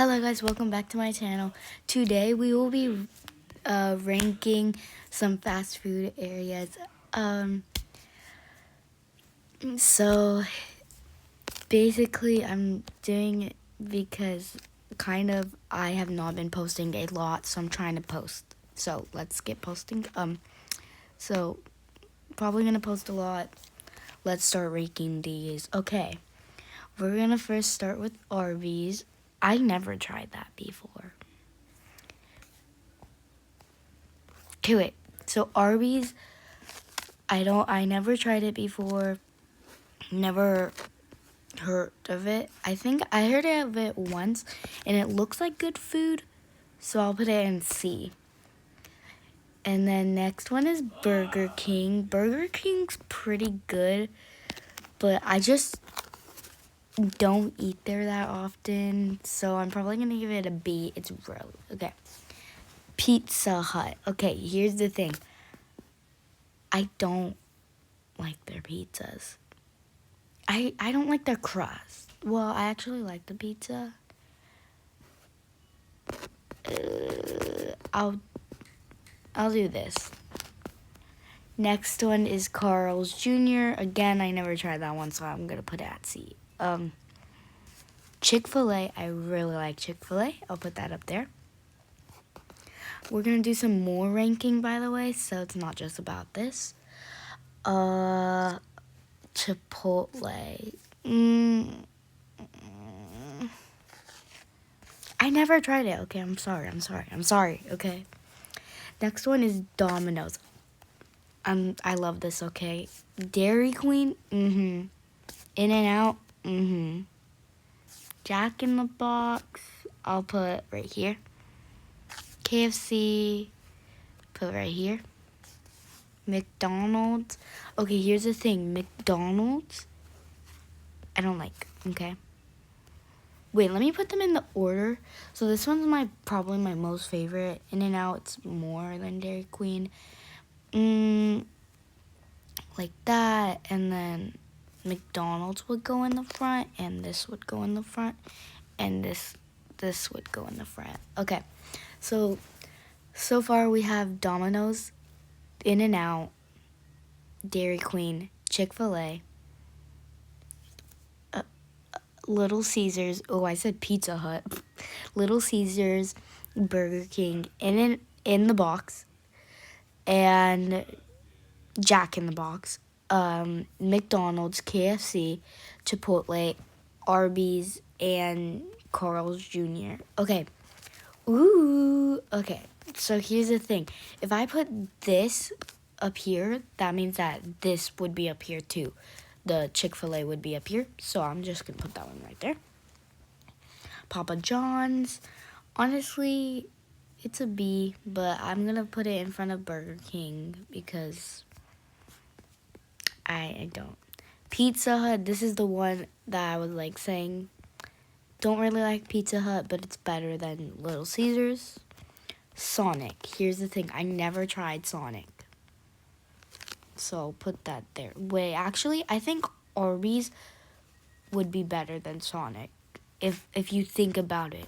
Hello guys, welcome back to my channel. Today we will be ranking some fast food areas. So basically I'm doing it because I have not been posting a lot, so I'm trying to post. So let's get posting. So probably gonna post a lot. Let's start ranking these. Okay, we're gonna first start with Arby's. I never tried that before. Okay, wait. So Arby's, I never tried it before. Never heard of it. I think I heard of it once, and it looks like good food. So I'll put it in C. And then next one is Burger King. Burger King's pretty good, but I just don't eat there that often. So I'm probably gonna give it a B. It's really okay. Pizza Hut. Okay, here's the thing. I don't like their pizzas. I don't like their crust. Well, I actually like the pizza. I'll do this. Next one is Carl's Jr. Again, I never tried that one, so I'm gonna put it at C. Chick-fil-A. I really like Chick-fil-A. I'll put that up there. We're gonna do some more ranking, by the way, so it's not just about this. Chipotle. I never tried it. Okay, I'm sorry. Okay. Next one is Domino's. I love this. Okay. Dairy Queen. In-N-Out. Jack in the Box. I'll put right here. KFC. Put right here. McDonald's. Okay, here's the thing. McDonald's, I don't like. Okay. Wait, let me put them in the order. So this one's probably my most favorite. In-N-Out's more than Dairy Queen. Like that. And then McDonald's would go in the front. And this would go in the front. And this would go in the front. Okay. So far we have Domino's, In-N-Out, Dairy Queen, Chick-fil-A, Little Caesars. Oh, I said Pizza Hut. Little Caesars, Burger King, in the Box, and Jack in the Box, McDonald's, KFC, Chipotle, Arby's, and Carl's Jr. Okay. Ooh. Okay. So here's the thing. If I put this up here, that means that this would be up here too. The Chick-fil-A would be up here. So I'm just going to put that one right there. Papa John's. Honestly, it's a B, but I'm going to put it in front of Burger King because I don't. Pizza Hut. This is the one that I was like saying. Don't really like Pizza Hut, but it's better than Little Caesars. Sonic. Here's the thing. I never tried Sonic. So put that there. Wait, actually, I think Arby's would be better than Sonic. If you think about it.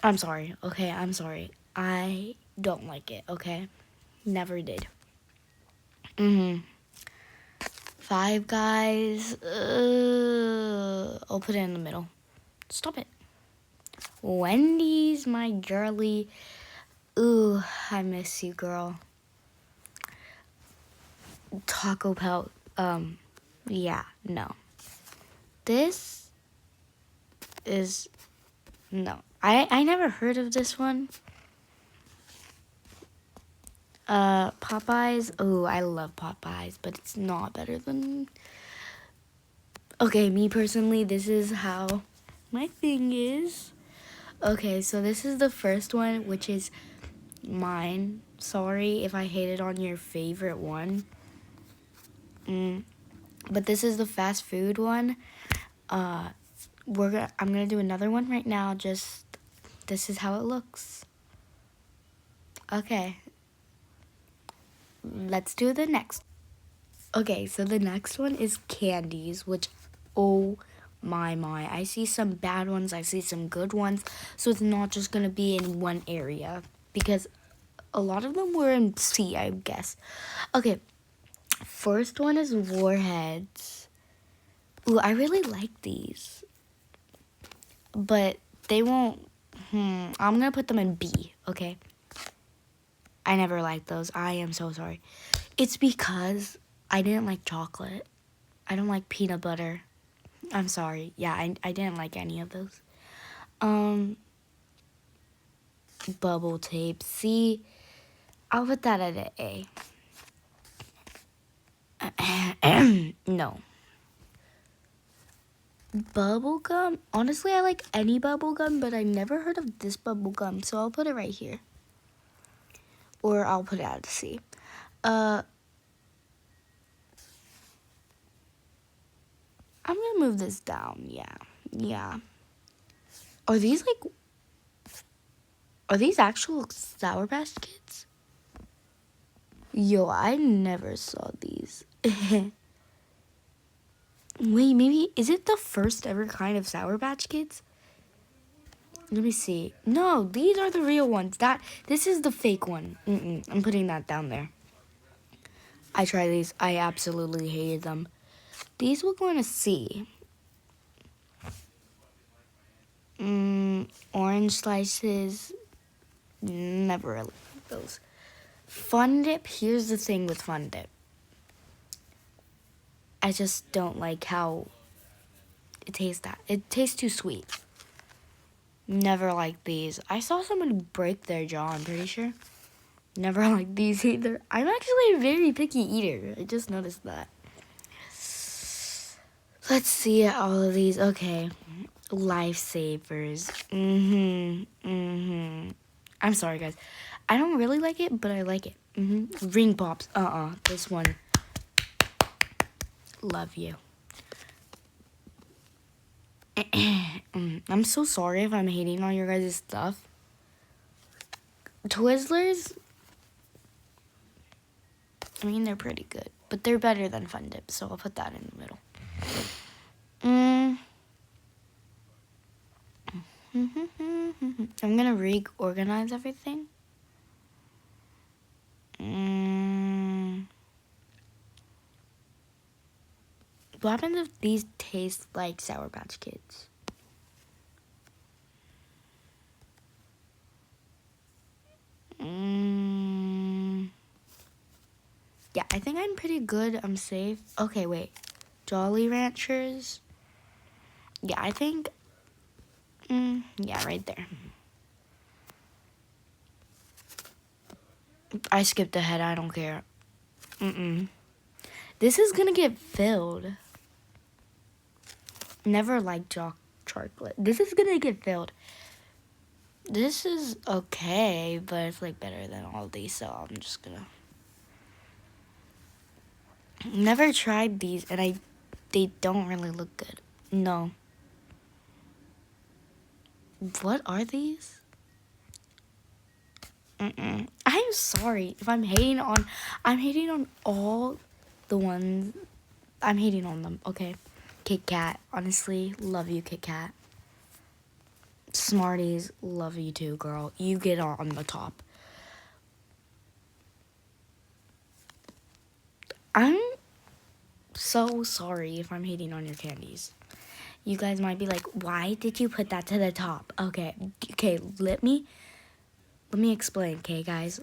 I'm sorry. Okay, I'm sorry. I don't like it, okay? Never did. Five Guys. I'll put it in the middle. Stop it. Wendy's, my girly. Ooh, I miss you, girl. Taco Bell. Yeah, no. This is no. I never heard of this one. Popeyes. Oh, I love Popeyes, but it's not better than. Okay, me personally, this is how my thing is. Okay, so this is the first one, which is mine. Sorry if I hated on your favorite one. But this is the fast food one. I'm gonna do another one right now. Just this is how it looks. Okay. Let's do the next. Okay, so the next one is candies, which, oh my. I see some bad ones, I see some good ones. So it's not just gonna be in one area because a lot of them were in C, I guess. Okay, first one is Warheads. Ooh, I really like these, but they won't. I'm gonna put them in B, okay? I never liked those. I am so sorry. It's because I didn't like chocolate. I don't like peanut butter. I'm sorry. Yeah, I didn't like any of those. Bubble tape. C. I'll put that at an A. No. Bubble gum. Honestly, I like any bubble gum, but I never heard of this bubble gum, so I'll put it right here. Or I'll put it at a C. I'm gonna move this down. Yeah. Are these actual Sour Patch Kids? Yo, I never saw these. Wait, maybe, is it the first ever kind of Sour Patch Kids? Let me see. No, these are the real ones. This is the fake one. I'm putting that down there. I tried these. I absolutely hated them. These we're going to see. Orange slices. Never really liked those. Fun Dip. Here's the thing with Fun Dip. I just don't like how it tastes. It tastes too sweet. Never liked these. I saw someone break their jaw, I'm pretty sure. Never liked these either. I'm actually a very picky eater. I just noticed that. Let's see all of these. Okay. Lifesavers. I'm sorry, guys. I don't really like it, but I like it. Ring Pops. This one. Love you. I'm so sorry if I'm hating on your guys' stuff. Twizzlers, I mean, they're pretty good, but they're better than Fun Dip, so I'll put that in the middle. I'm gonna reorganize everything. What happens if these taste like Sour Patch Kids? Yeah, I think I'm pretty good. I'm safe. Okay, wait. Jolly Ranchers. Yeah, I think. Yeah, right there. I skipped ahead. I don't care. This is gonna get filled. Never liked chocolate. This is gonna get filled. This is okay, but it's like better than all these, so I'm just gonna. Never tried these, and they don't really look good. No. What are these? I'm sorry if I'm hating on all the ones. I'm hating on them, okay? Kit Kat, honestly, love you, Kit Kat. Smarties, love you too, girl. You get on the top. I'm so sorry if I'm hating on your candies. You guys might be like, why did you put that to the top? Okay, let me explain, okay, guys?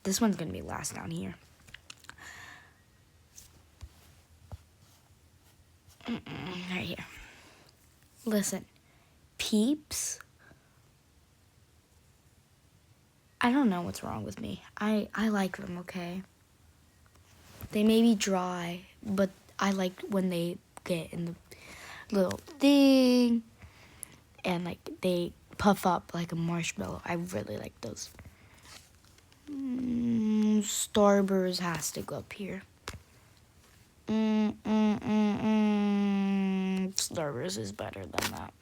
This one's gonna be last down here. Right here. Listen, Peeps. I don't know what's wrong with me. I like them, okay? They may be dry, but I like when they get in the little thing and like they puff up like a marshmallow. I really like those. Starburst has to go up here. Starburst is better than that.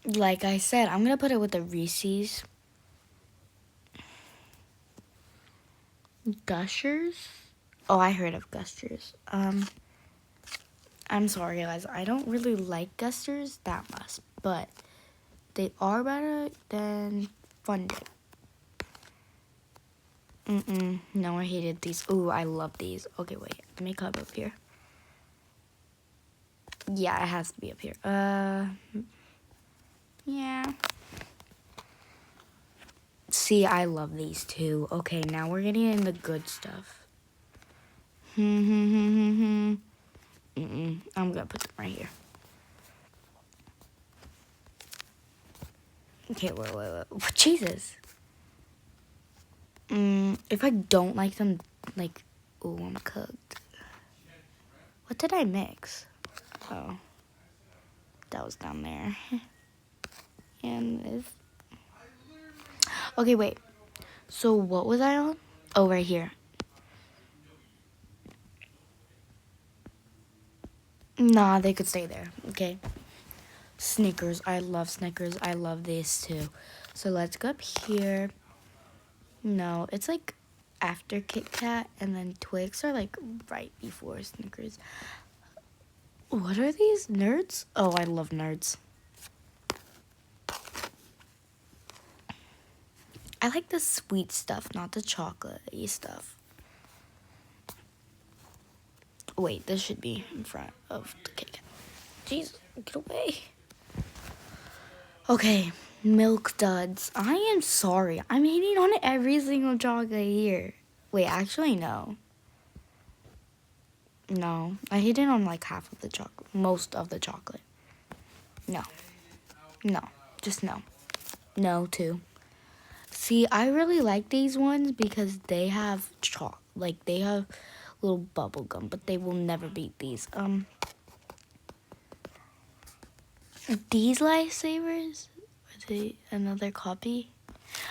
Like I said, I'm gonna put it with the Reese's. Gushers. Oh, I heard of Gusters. I'm sorry, guys. I don't really like Gusters that much, but they are better than Fun Day. No, I hated these. Ooh, I love these. Okay, wait. Let me come up here. Yeah, it has to be up here. Yeah. See, I love these too. Okay, now we're getting into good stuff. I'm gonna put them right here. Okay, wait. Jesus. If I don't like them, like, ooh, I'm cooked. What did I mix? Oh, that was down there. And this. Okay, wait. So what was I on? Oh, right here. Nah, they could stay there. Okay. Snickers. I love Snickers. I love this too. So let's go up here. No, it's like after Kit Kat, and then Twix are like right before Snickers. What are these? Nerds? Oh, I love Nerds. I like the sweet stuff, not the chocolate-y stuff. Wait, this should be in front of the Kit Kat. Jeez, get away. Okay, Milk Duds. I am sorry. I'm hating on every single chocolate here. Wait, actually, no. No, I hated on like half of the chocolate. Most of the chocolate. No. No. Just no. No, too. See, I really like these ones because they have like they have little bubble gum, but they will never beat these. These lifesavers, are they another copy?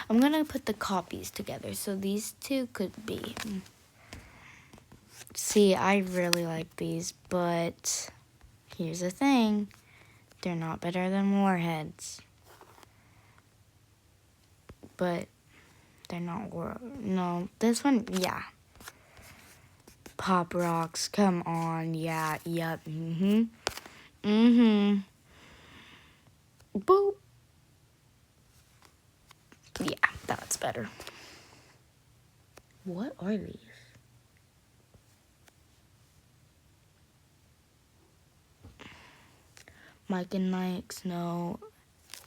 I'm gonna put the copies together, so these two could be. See, I really like these, but here's the thing. They're not better than Warheads. But they're not no, this one, yeah. Pop Rocks, come on, yeah, yep, Boop. Yeah, that's better. What are these? Mike and Mike's, no.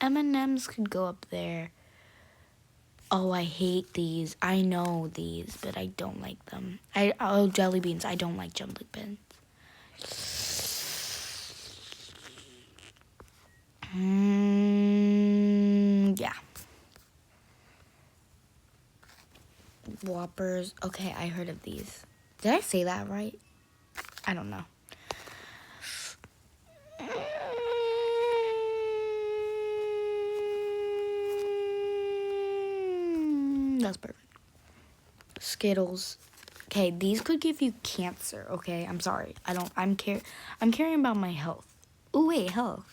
M&M's could go up there. Oh, I hate these. I know these, but I don't like them. Oh, jelly beans. I don't like jelly beans. Yeah. Whoppers. Okay, I heard of these. Did I say that right? I don't know. That's perfect. Skittles. Okay, these could give you cancer, okay? I'm sorry. I'm caring about my health. Ooh, wait, health.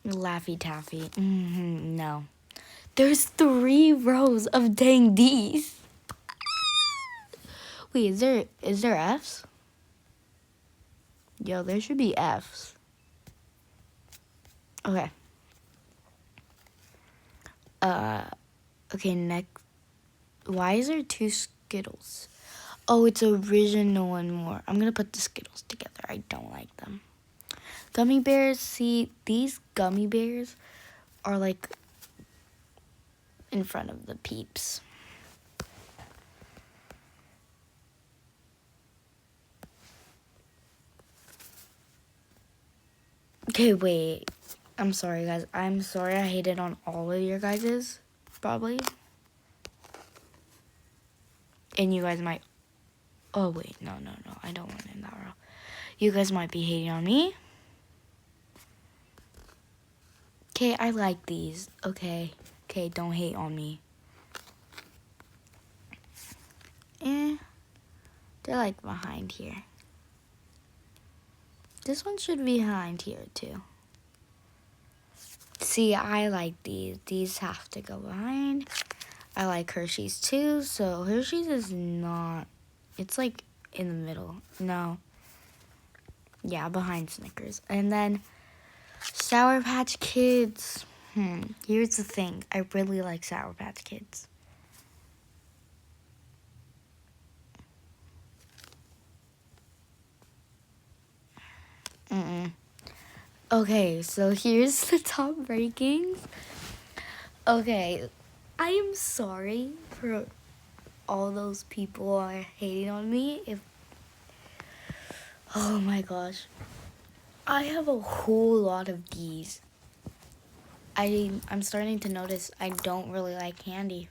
Laffy Taffy. No. There's 3 rows of dang D's. Wait, is there F's? Yo, there should be F's. Okay. Okay, next. Why is there 2 Skittles? Oh, it's original and more. I'm gonna put the Skittles together. I don't like them. Gummy bears, see, these gummy bears are like in front of the Peeps. Okay, wait. I'm sorry, guys. I'm sorry I hated on all of your guys's, probably. And you guys might... Oh, wait. No. I don't want it in that row. You guys might be hating on me. Okay, I like these. Okay, don't hate on me. They're like behind here. This one should be behind here too. See, I like these. These have to go behind. I like Hershey's too, so Hershey's is not It's like in the middle. No. Yeah, behind Snickers. And then Sour Patch Kids. Here's the thing. I really like Sour Patch Kids. Okay, so here's the top rankings. Okay, I am sorry for all those people who are hating on me. Oh my gosh. I have a whole lot of these. I'm starting to notice I don't really like candy.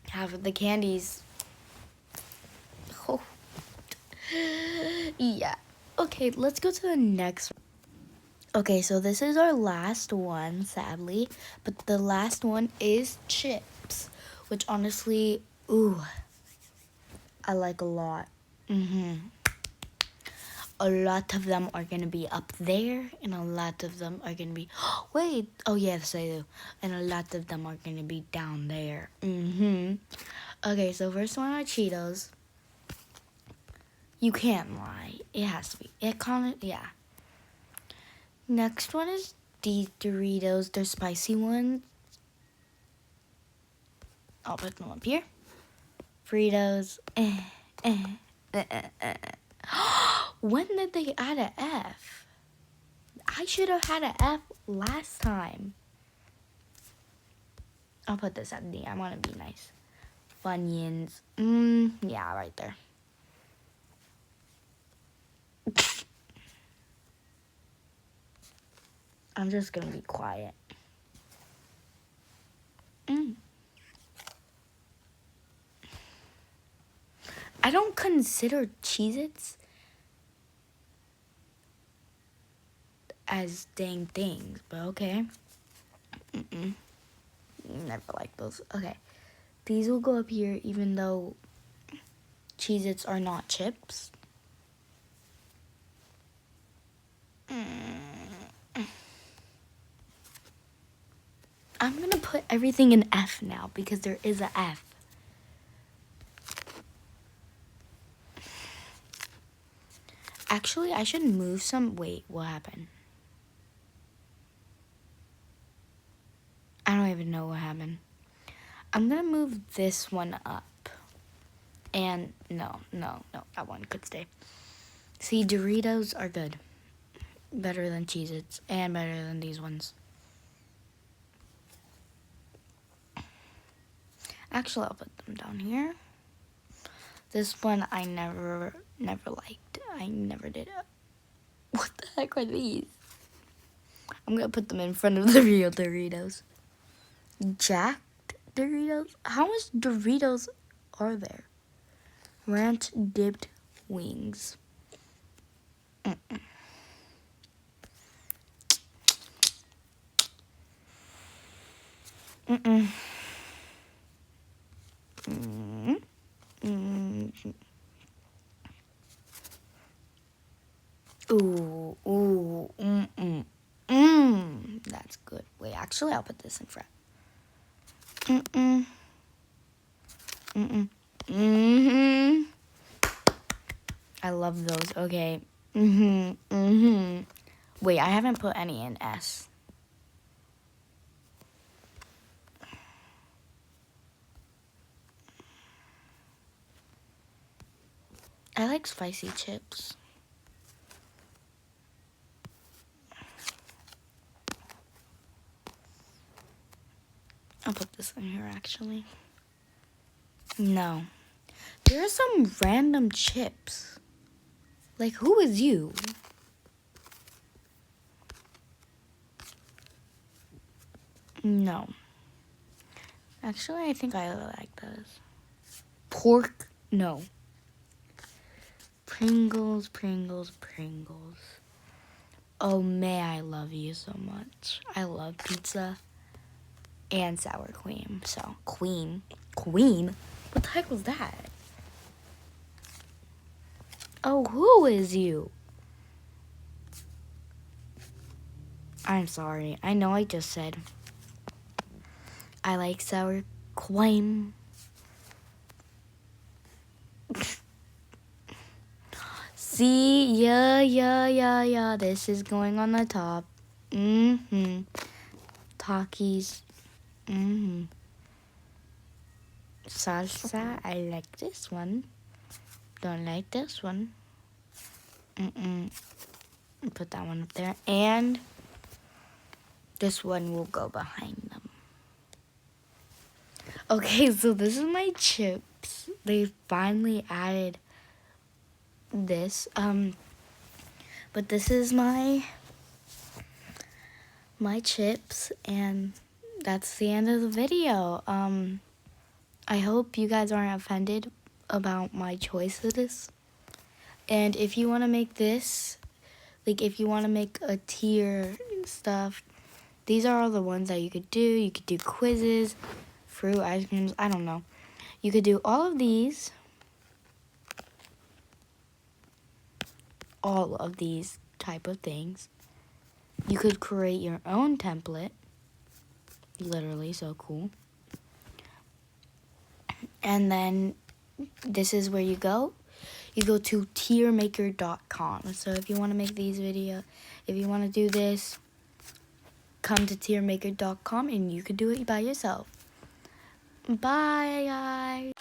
Half of the candies. Oh. Yeah. Okay, let's go to the next. Okay, so this is our last one, sadly. But the last one is chips, which honestly, I like a lot. A lot of them are gonna be up there, and a lot of them are gonna be. Wait, oh yes, I do. And a lot of them are gonna be down there. Okay, so first one are Cheetos. You can't lie. It has to be. Yeah. Next one is these Doritos. They're spicy ones. I'll put them up here. Fritos. When did they add an F? I should have had an F last time. I'll put this at D. I want to be nice. Funyuns. Yeah, right there. I'm just going to be quiet. I don't consider Cheez-Its as dang things, but okay. Never like those. Okay. These will go up here even though Cheez-Its are not chips. I'm going to put everything in F now because there is a F. Actually, I should move some. Wait, what happened? I don't even know what happened. I'm going to move this one up. And no, that one could stay. See, Doritos are good. Better than Cheez-Its and better than these ones. Actually, I'll put them down here. This one I never liked. I never did it. What the heck are these? I'm going to put them in front of the real Doritos. Jacked Doritos? How much Doritos are there? Ranch dipped wings. That's good. Wait, actually, I'll put this in front. I love those. Okay. Wait, I haven't put any in S. I like spicy chips. I'll put this in here, actually. No. There are some random chips. Like, who is you? No. Actually, I think I like those. Pork? No. Pringles. Oh, may I love you so much. I love pizza and sour cream. So, Queen? What the heck was that? Oh, who is you? I'm sorry. I know I just said I like sour cream. See, yeah. This is going on the top. Takis. Salsa. I like this one. Don't like this one. Put that one up there. And this one will go behind them. Okay, so this is my chips. They finally added this. But this is my chips, and that's the end of the video. I hope you guys aren't offended about my choices. And if you want to make this, like if you want to make a tier stuff, these are all the ones that you could do. You could do quizzes, fruit, ice creams, I don't know. You could do all of these. All of these type of things. You could create your own template. Literally, so cool. And then this is where you go. You go to tiermaker.com. So if you want to make these videos, if you want to do this, come to tiermaker.com and you could do it by yourself. Bye, guys.